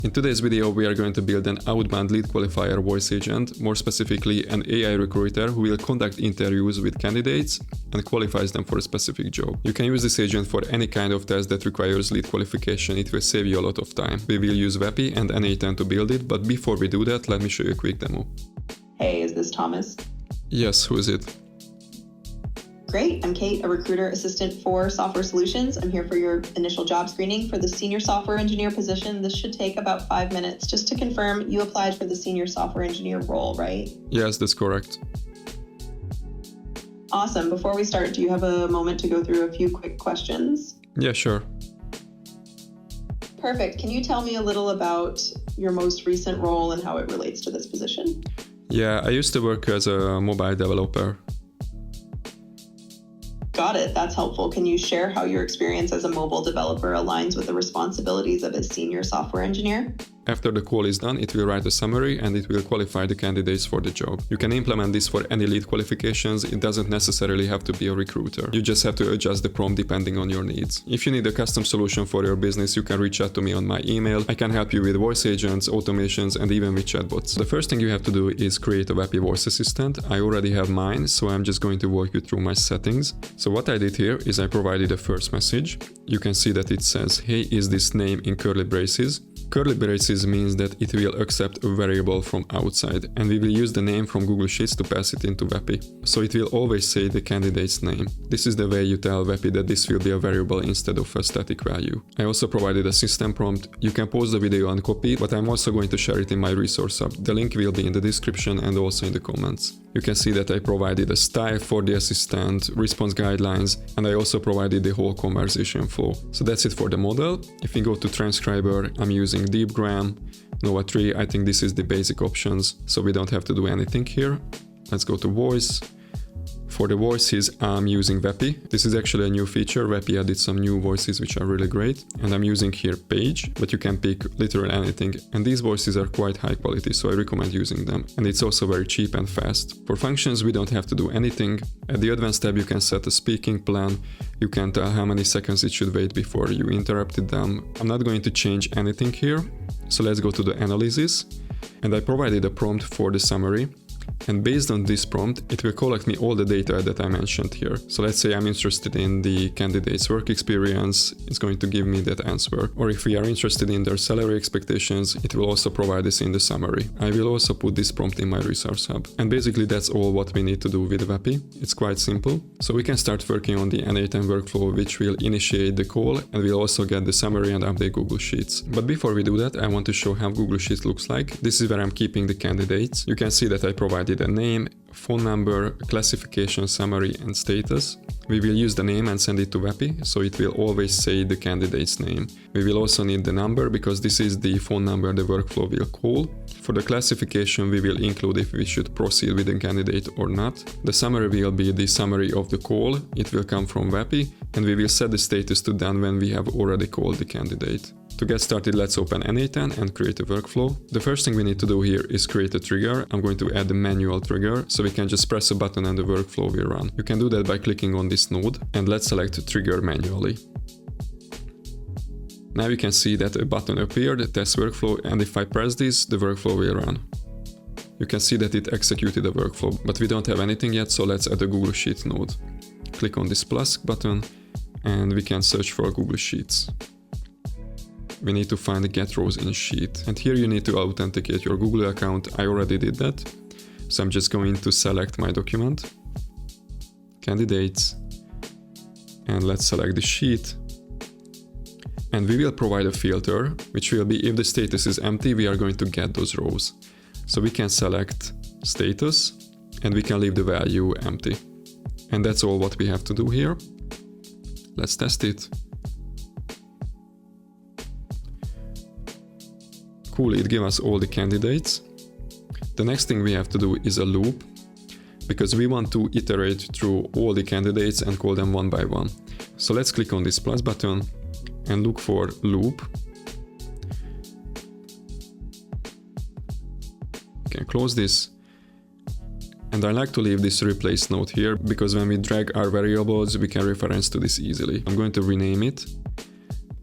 In today's video, we are going to build an outbound lead qualifier voice agent, more specifically an AI recruiter who will conduct interviews with candidates and qualifies them for a specific job. You can use this agent for any kind of test that requires lead qualification. It will save you a lot of time. We will use Vapi and n8n to build it, but before we do that, let me show you a quick demo. Hey, is this Thomas? Yes, who is it? Great, I'm Kate, a recruiter assistant for Software Solutions. I'm here for your initial job screening for the senior software engineer position. This should take about 5 minutes. Just to confirm, you applied for the senior software engineer role, right? Yes, that's correct. Awesome. Before we start, do you have a moment to go through a few quick questions? Yeah, sure. Perfect. Can you tell me a little about your most recent role and how it relates to this position? Yeah, I used to work as a mobile developer. Got it. That's helpful. Can you share how your experience as a mobile developer aligns with the responsibilities of a senior software engineer? After the call is done, it will write a summary and it will qualify the candidates for the job. You can implement this for any lead qualifications. It doesn't necessarily have to be a recruiter. You just have to adjust the prompt depending on your needs. If you need a custom solution for your business, you can reach out to me on my email. I can help you with voice agents, automations, and even with chatbots. The first thing you have to do is create a Vapi voice assistant. I already have mine, so I'm just going to walk you through my settings. So what I did here is I provided a first message. You can see that it says, "Hey, is this name?" in curly braces. Curly braces means that it will accept a variable from outside, and we will use the name from Google Sheets to pass it into Vapi. So it will always say the candidate's name. This is the way you tell Vapi that this will be a variable instead of a static value. I also provided a system prompt. You can pause the video and copy it, but I'm also going to share it in my resource hub. The link will be in the description and also in the comments. You can see that I provided a style for the assistant, response guidelines, and I also provided the whole conversation flow. So that's it for the model. If we go to transcriber, I'm using DeepGram, Nova 3. I think this is the basic options, so we don't have to do anything here. Let's go to voice. For the voices, I'm using Vapi. This is actually a new feature. Vapi added some new voices which are really great. And I'm using here Page, but you can pick literally anything. And these voices are quite high quality, so I recommend using them. And it's also very cheap and fast. For functions, we don't have to do anything. At the advanced tab, you can set a speaking plan. You can tell how many seconds it should wait before you interrupted them. I'm not going to change anything here. So let's go to the analysis. And I provided a prompt for the summary. And based on this prompt, it will collect me all the data that I mentioned here. So let's say I'm interested in the candidate's work experience, it's going to give me that answer. Or if we are interested in their salary expectations, it will also provide this in the summary. I will also put this prompt in my resource hub. And basically that's all what we need to do with Vapi. It's quite simple. So we can start working on the n8n workflow, which will initiate the call, and we'll also get the summary and update Google Sheets. But before we do that, I want to show how Google Sheets looks like. This is where I'm keeping the candidates. You can see that I provided a name, phone number, classification, summary, and status. We will use the name and send it to Vapi, so it will always say the candidate's name. We will also need the number because this is the phone number the workflow will call. For the classification, we will include if we should proceed with the candidate or not. The summary will be the summary of the call. It will come from Vapi, and we will set the status to done when we have already called the candidate. To get started, let's open n8n and create a workflow. The first thing we need to do here is create a trigger. I'm going to add a manual trigger, so we can just press a button and the workflow will run. You can do that by clicking on this node, and let's select trigger manually. Now you can see that a button appeared, test workflow, and if I press this, the workflow will run. You can see that it executed a workflow, but we don't have anything yet, so let's add a Google Sheets node. Click on this plus button, and we can search for Google Sheets. We need to find the get rows in sheet, and here you need to authenticate your Google account. I already did that, so I'm just going to select my document, candidates, and let's select the sheet. And we will provide a filter, which will be if the status is empty, we are going to get those rows. So we can select status, and we can leave the value empty. And that's all what we have to do here. Let's test it. Cool, it gives us all the candidates. The next thing we have to do is a loop, because we want to iterate through all the candidates and call them one by one. So let's click on this plus button and look for loop. You can close this. And I like to leave this replace node here, because when we drag our variables, we can reference to this easily. I'm going to rename it,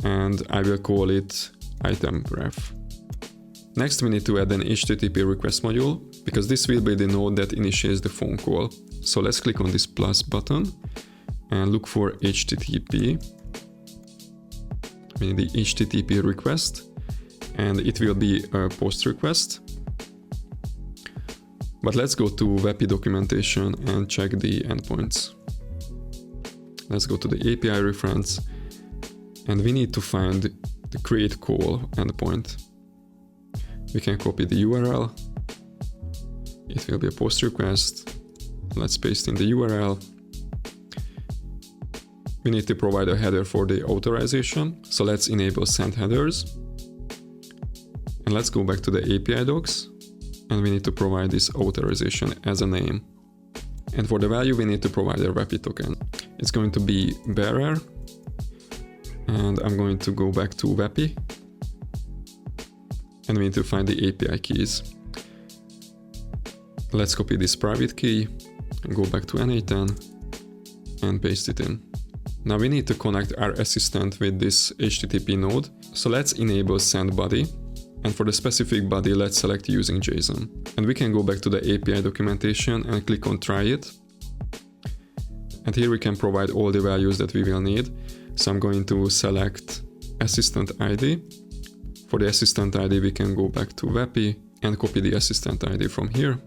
and I will call it item ref. Next, we need to add an HTTP request module, because this will be the node that initiates the phone call. So let's click on this plus button and look for HTTP. We need the HTTP request, and it will be a post request. But let's go to Vapi documentation and check the endpoints. Let's go to the API reference, and we need to find the create call endpoint. We can copy the URL. It will be a post request. Let's paste in the URL. We need to provide a header for the authorization. So let's enable send headers. And let's go back to the API docs. And we need to provide this authorization as a name. And for the value, we need to provide a Vapi token. It's going to be bearer. And I'm going to go back to Vapi. And we need to find the API keys. Let's copy this private key and go back to n8n and paste it in. Now we need to connect our assistant with this HTTP node. So let's enable send body. And for the specific body, let's select using JSON. And we can go back to the API documentation and click on try it. And here we can provide all the values that we will need. So I'm going to select assistant ID. For the assistant ID, we can go back to Vapi and copy the assistant ID from here.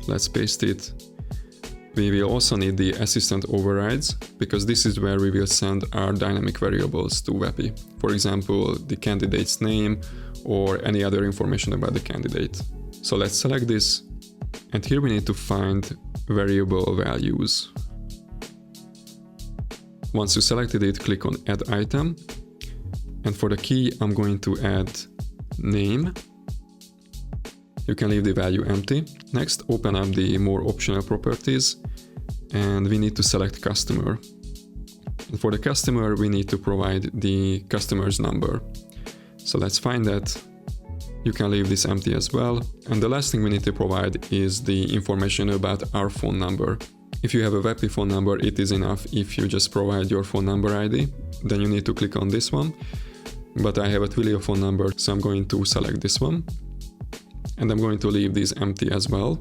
Let's paste it. We will also need the assistant overrides, because this is where we will send our dynamic variables to Vapi. For example, the candidate's name or any other information about the candidate. So let's select this. And here we need to find variable values. Once you selected it, click on add item. And for the key, I'm going to add name. You can leave the value empty. Next, open up the more optional properties, and we need to select customer. And for the customer, we need to provide the customer's number. So let's find that. You can leave this empty as well. And the last thing we need to provide is the information about our phone number. If you have a Vapi phone number, it is enough if you just provide your phone number ID. Then you need to click on this one. But I have a Twilio phone number, so I'm going to select this one. And I'm going to leave these empty as well.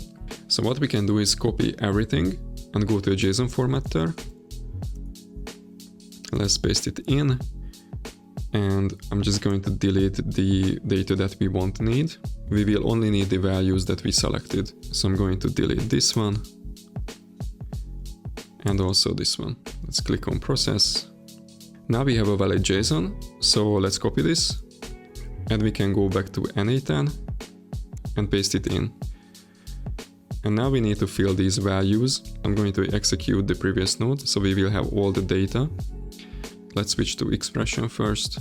So what we can do is copy everything and go to a JSON formatter. Let's paste it in. And I'm just going to delete the data that we won't need. We will only need the values that we selected. So I'm going to delete this one. And also this one. Let's click on process. Now we have a valid JSON. So let's copy this. And we can go back to n8n and paste it in. And now we need to fill these values. I'm going to execute the previous node, so we will have all the data. Let's switch to expression first.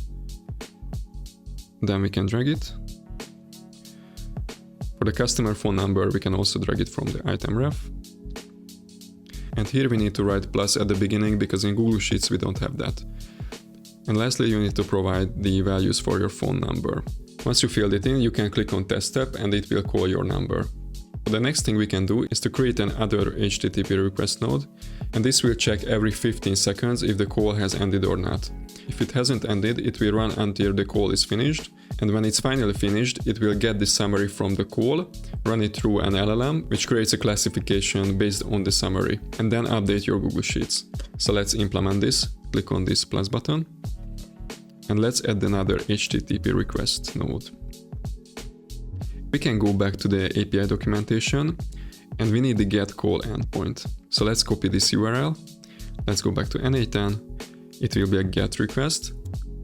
Then we can drag it. For the customer phone number, we can also drag it from the item ref. And here we need to write plus at the beginning, because in Google Sheets we don't have that. And lastly, you need to provide the values for your phone number. Once you filled it in, you can click on test tab and it will call your number. The next thing we can do is to create another HTTP request node, and this will check every 15 seconds if the call has ended or not. If it hasn't ended, it will run until the call is finished, and when it's finally finished, it will get the summary from the call, run it through an LLM, which creates a classification based on the summary, and then update your Google Sheets. So let's implement this. Click on this plus button, and let's add another HTTP request node. We can go back to the API documentation, and we need the get call endpoint. So let's copy this URL. Let's go back to n8n. It will be a get request,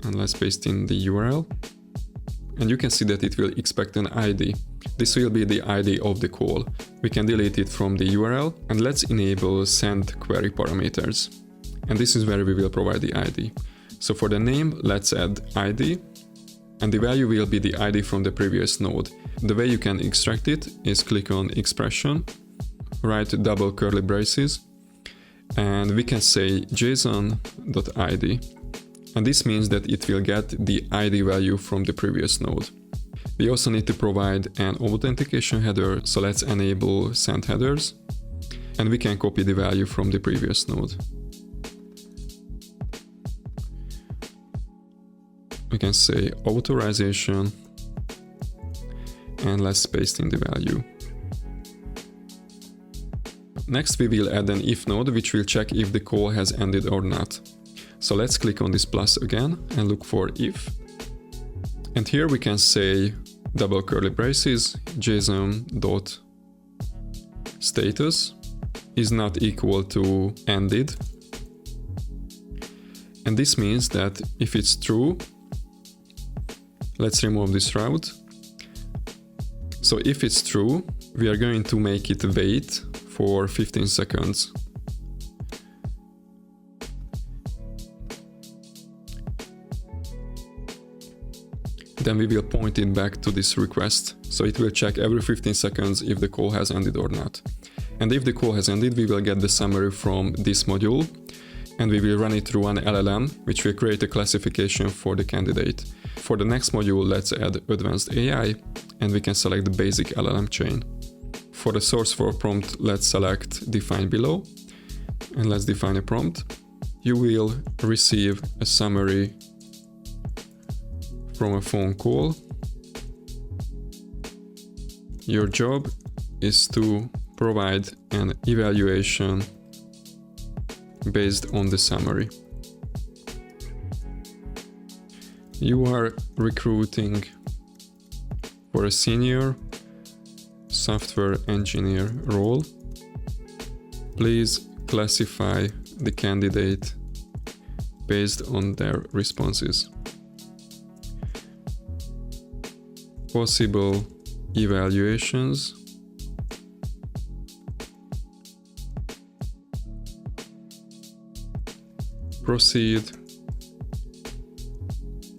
and let's paste in the URL. And you can see that it will expect an ID. This will be the ID of the call. We can delete it from the URL, and let's enable send query parameters. And this is where we will provide the ID. So for the name, let's add ID, and the value will be the ID from the previous node. The way you can extract it is click on expression, write double curly braces, and we can say json.id. And this means that it will get the ID value from the previous node. We also need to provide an authentication header, so let's enable send headers, and we can copy the value from the previous node. We can say authorization, and let's paste in the value. Next we will add an if node which will check if the call has ended or not. So let's click on this plus again and look for if. And here we can say double curly braces JSON.status is not equal to ended. And this means that if it's true, let's remove this route. So if it's true, we are going to make it wait for 15 seconds. Then we will point it back to this request. So it will check every 15 seconds if the call has ended or not. And if the call has ended, we will get the summary from this module and we will run it through an LLM, which will create a classification for the candidate. For the next module, let's add advanced AI and we can select the basic LLM chain. For the source for prompt, let's select define below and let's define a prompt. You will receive a summary from a phone call. Your job is to provide an evaluation based on the summary. You are recruiting for a senior software engineer role. Please classify the candidate based on their responses. Possible evaluations. Proceed.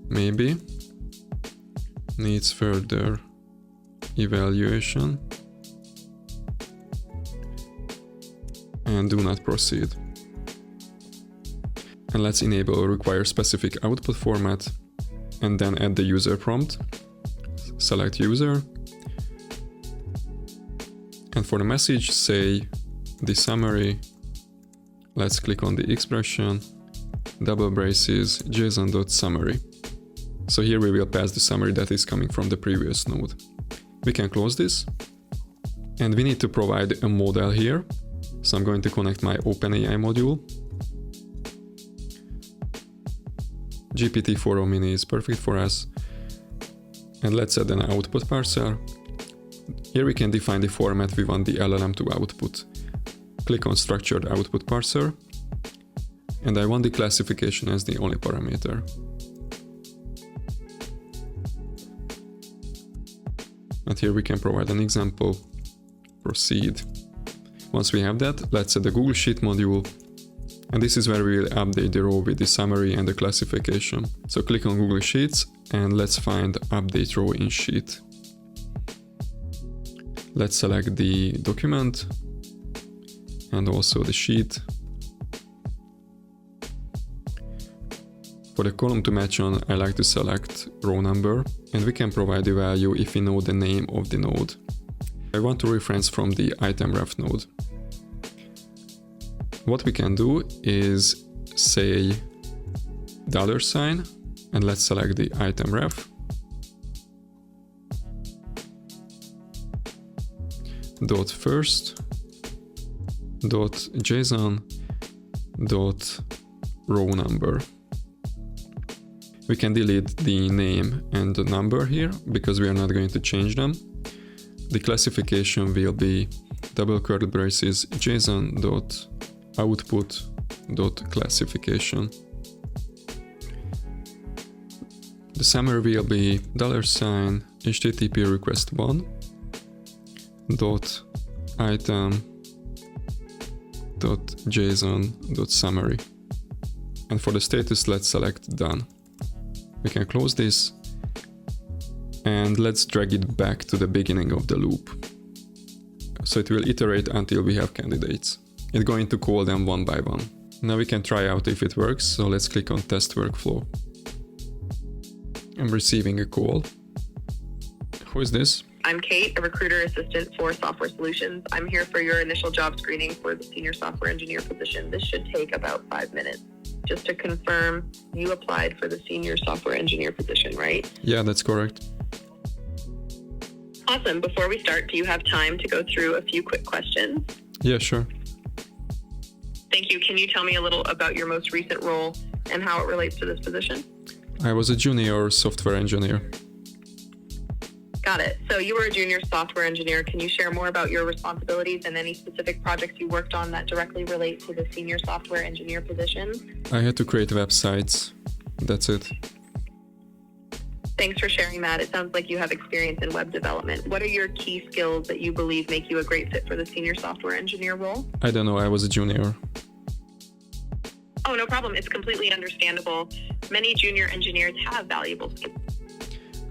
Maybe. Needs further evaluation. And do not proceed. And let's enable require specific output format and then add the user prompt. Select user. And for the message, say the summary. Let's click on the expression, double braces, json.summary. So here we will pass the summary that is coming from the previous node. We can close this. And we need to provide a model here. So I'm going to connect my OpenAI module. GPT-4o mini is perfect for us. And let's add an output parser. Here we can define the format we want the LLM to output. Click on structured output parser. And I want the classification as the only parameter. And here we can provide an example. Proceed. Once we have that, let's add the Google Sheet module. And this is where we will update the row with the summary and the classification. So click on Google Sheets and let's find update row in sheet. Let's select the document and also the sheet. For the column to match on, I like to select row number and we can provide the value if we know the name of the node. I want to reference from the item ref node. What we can do is say $, and let's select the item ref. .first .json .row number. We can delete the name and the number here because we are not going to change them. The classification will be double curly braces json.output.classification. The summary will be $HTTP request 1 .item.json.summary. And for the status, let's select done. We can close this and let's drag it back to the beginning of the loop. So it will iterate until we have candidates. It's going to call them one by one. Now we can try out if it works, so let's click on test workflow. I'm receiving a call. Who is this? I'm Kate, a recruiter assistant for Software Solutions. I'm here for your initial job screening for the senior software engineer position. This should take about 5 minutes. Just to confirm, you applied for the senior software engineer position, right? Yeah, that's correct. Awesome. Before we start, do you have time to go through a few quick questions? Yeah, sure. Thank you. Can you tell me a little about your most recent role and how it relates to this position? I was a junior software engineer. Got it. So you were a junior software engineer. Can you share more about your responsibilities and any specific projects you worked on that directly relate to the senior software engineer position? I had to create websites. That's it. Thanks for sharing that. It sounds like you have experience in web development. What are your key skills that you believe make you a great fit for the senior software engineer role? I don't know, I was a junior. Oh, no problem. It's completely understandable. Many junior engineers have valuable skills.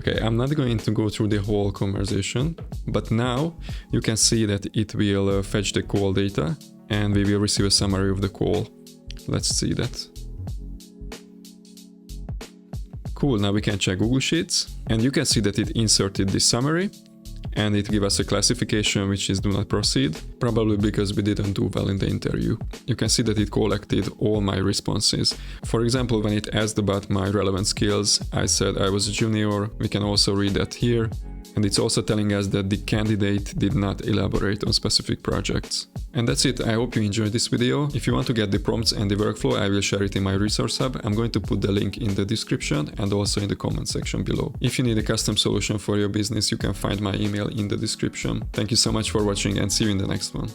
Okay, I'm not going to go through the whole conversation, but now you can see that it will fetch the call data and we will receive a summary of the call. Let's see that. Cool, now we can check Google Sheets and you can see that it inserted the summary and it gives us a classification which is do not proceed, probably because we didn't do well in the interview. You can see that it collected all my responses. For example, when it asked about my relevant skills, I said I was a junior. We can also read that here. And it's also telling us that the candidate did not elaborate on specific projects. And that's it. I hope you enjoyed this video. If you want to get the prompts and the workflow, I will share it in my resource hub. I'm going to put the link in the description and also in the comment section below. If you need a custom solution for your business, you can find my email in the description. Thank you so much for watching and see you in the next one.